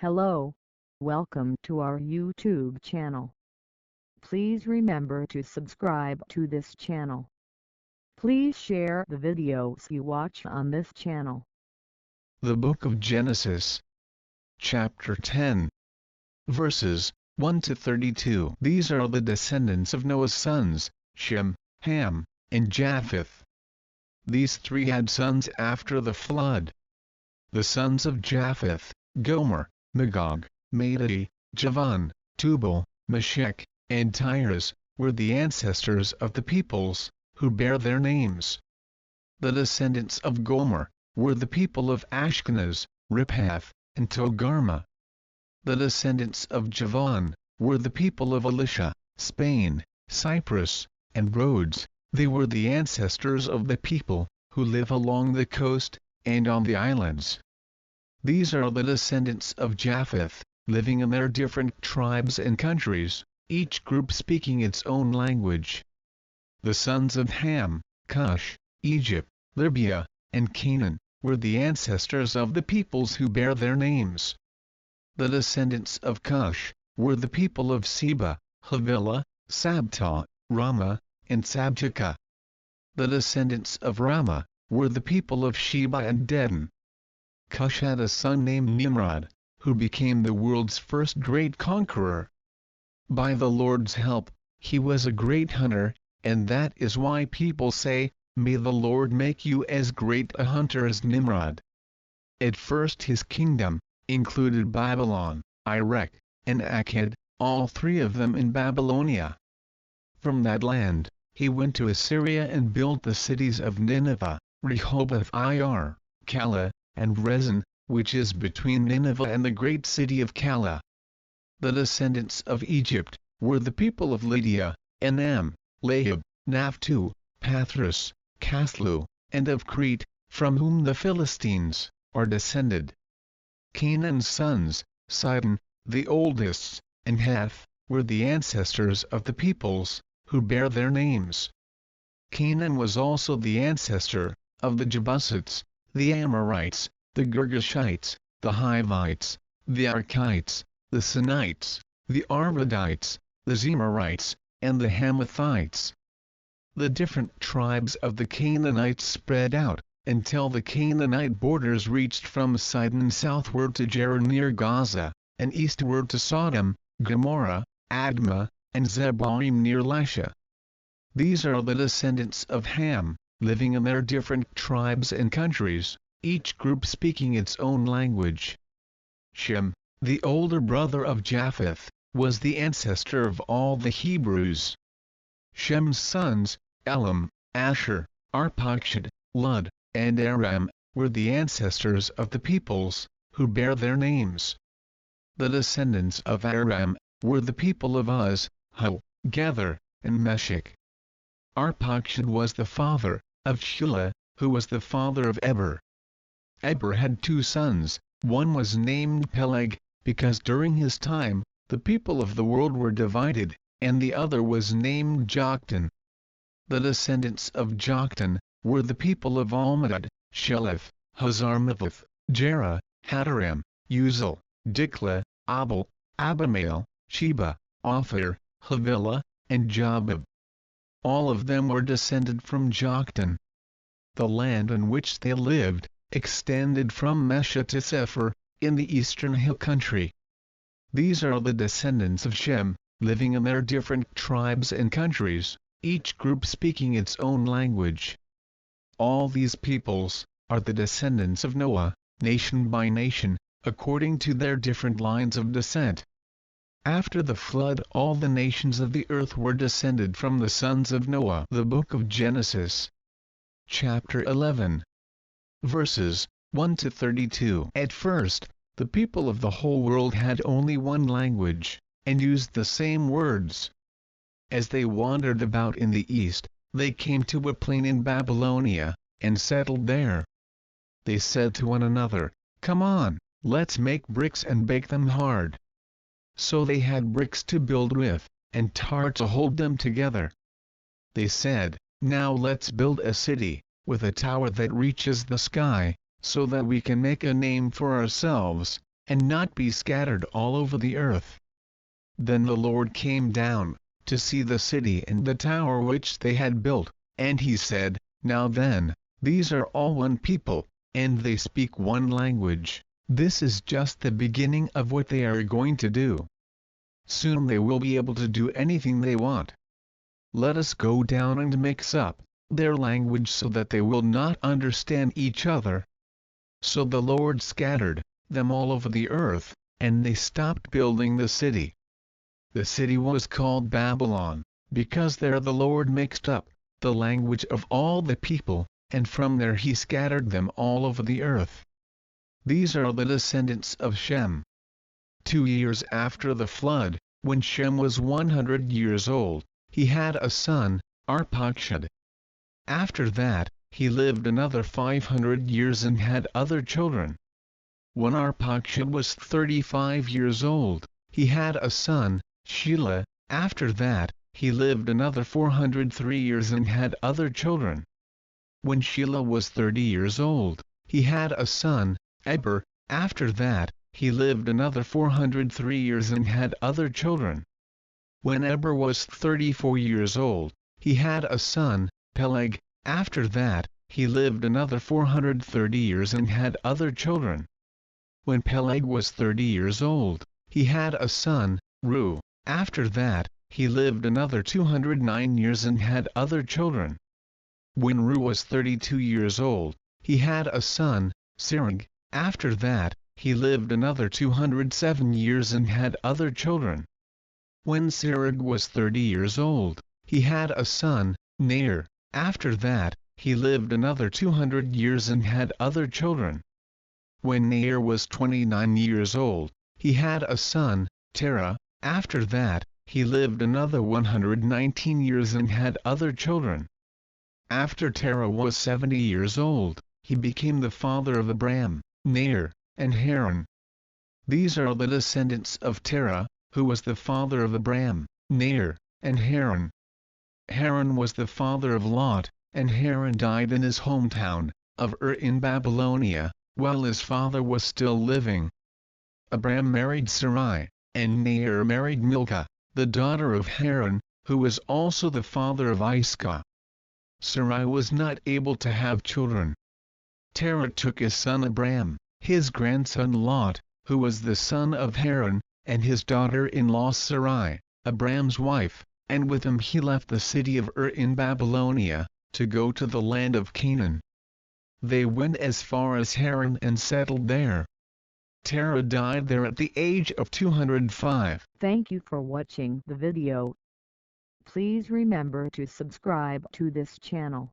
Hello. Welcome to our YouTube channel. Please remember to subscribe to this channel. Please share the videos you watch on this channel. The Book of Genesis, Chapter 10, verses 1 to 32. These are the descendants of Noah's sons, Shem, Ham, and Japheth. These three had sons after the flood. The sons of Japheth, Gomer, Magog, Madai, Javan, Tubal, Meshech, and Tiras, were the ancestors of the peoples who bear their names. The descendants of Gomer were the people of Ashkenaz, Riphath, and Togarmah. The descendants of Javan were the people of Elisha, Spain, Cyprus, and Rhodes. They were the ancestors of the people who live along the coast and on the islands. These are the descendants of Japheth, living in their different tribes and countries, each group speaking its own language. The sons of Ham, Cush, Egypt, Libya, and Canaan, were the ancestors of the peoples who bear their names. The descendants of Cush were the people of Seba, Havilah, Sabta, Ramah, and Sabteka. The descendants of Ramah were the people of Sheba and Dedan. Cush had a son named Nimrod, who became the world's first great conqueror. By the Lord's help, he was a great hunter, and that is why people say, "May the Lord make you as great a hunter as Nimrod." At first his kingdom included Babylon, Iraq, and Akkad, all three of them in Babylonia. From that land, he went to Assyria and built the cities of Nineveh, Rehoboth-ir, Calah, and Rezin, which is between Nineveh and the great city of Calah. The descendants of Egypt were the people of Lydia, Enam, Lahab, Naphtu, Pathros, Cathlu, and of Crete, from whom the Philistines are descended. Canaan's sons, Sidon, the oldest, and Heth, were the ancestors of the peoples who bear their names. Canaan was also the ancestor of the Jebusites, the Amorites, the Girgashites, the Hivites, the Arkites, the Sinites, the Arvadites, the Zemarites, and the Hamathites. The different tribes of the Canaanites spread out, until the Canaanite borders reached from Sidon southward to Gerar near Gaza, and eastward to Sodom, Gomorrah, Admah, and Zeboim near Lasha. These are the descendants of Ham, living in their different tribes and countries, each group speaking its own language. Shem, the older brother of Japheth, was the ancestor of all the Hebrews. Shem's sons, Elam, Asher, Arpachshad, Lud, and Aram, were the ancestors of the peoples who bear their names. The descendants of Aram were the people of Uz, Hul, Gether, and Meshech. Arpachshad was the father of Shelah, who was the father of Eber. Eber had two sons. One was named Peleg, because during his time, the people of the world were divided, and the other was named Joktan. The descendants of Joktan were the people of Almadad, Sheleph, Hazarmaveth, Jerah, Hadaram, Uzal, Diklah, Abel, Abimael, Sheba, Ophir, Havilah, and Jobab. All of them were descended from Joktan. The land in which they lived extended from Mesha to Sephir, in the eastern hill country. These are the descendants of Shem, living in their different tribes and countries, each group speaking its own language. All these peoples are the descendants of Noah, nation by nation, according to their different lines of descent. After the flood, all the nations of the earth were descended from the sons of Noah. The Book of Genesis, Chapter 11, verses 1 to 32. At first, the people of the whole world had only one language, and used the same words. As they wandered about in the east, they came to a plain in Babylonia, and settled there. They said to one another, "Come on, let's make bricks and bake them hard." So they had bricks to build with, and tar to hold them together. They said, "Now let's build a city, with a tower that reaches the sky, so that we can make a name for ourselves, and not be scattered all over the earth. Then the Lord came down, to see the city and the tower which they had built, and he said, Now then, these are all one people, and they speak one language. This is just the beginning of what they are going to do. Soon they will be able to do anything they want. Let us go down and mix up their language so that they will not understand each other. So the Lord scattered them all over the earth, and they stopped building the city. The city was called Babylon, because there the Lord mixed up the language of all the people, and from there he scattered them all over the earth. These are the descendants of Shem. 2 years after the flood, when Shem was 100 years old, he had a son, Arpachshad. After that, he lived another 500 years and had other children. When Arpachshad was 35 years old, he had a son, Shelah. After that, he lived another 403 years and had other children. When Shelah was 30 years old, he had a son, Eber. After that, he lived another 403 years and had other children. When Eber was 34 years old, he had a son, Peleg. After that, he lived another 430 years and had other children. When Peleg was 30 years old, he had a son, Reu. After that, he lived another 209 years and had other children. When Reu was 32 years old, he had a son, Serug. After that, he lived another 207 years and had other children. When Serug was 30 years old, he had a son, Nair. After that, he lived another 200 years and had other children. When Nair was 29 years old, he had a son, Terah. After that, he lived another 119 years and had other children. After Terah was 70 years old, he became the father of Abram, Nair, and Haran. These are the descendants of Terah, who was the father of Abram, Nair, and Haran. Haran was the father of Lot, and Haran died in his hometown of Ur in Babylonia, while his father was still living. Abram married Sarai, and Nair married Milcah, the daughter of Haran, who was also the father of Iscah. Sarai was not able to have children. Terah took his son Abram, his grandson Lot, who was the son of Haran, and his daughter-in-law Sarai, Abram's wife, and with him he left the city of Ur in Babylonia, to go to the land of Canaan. They went as far as Haran and settled there. Terah died there at the age of 205. Thank you for watching the video. Please remember to subscribe to this channel.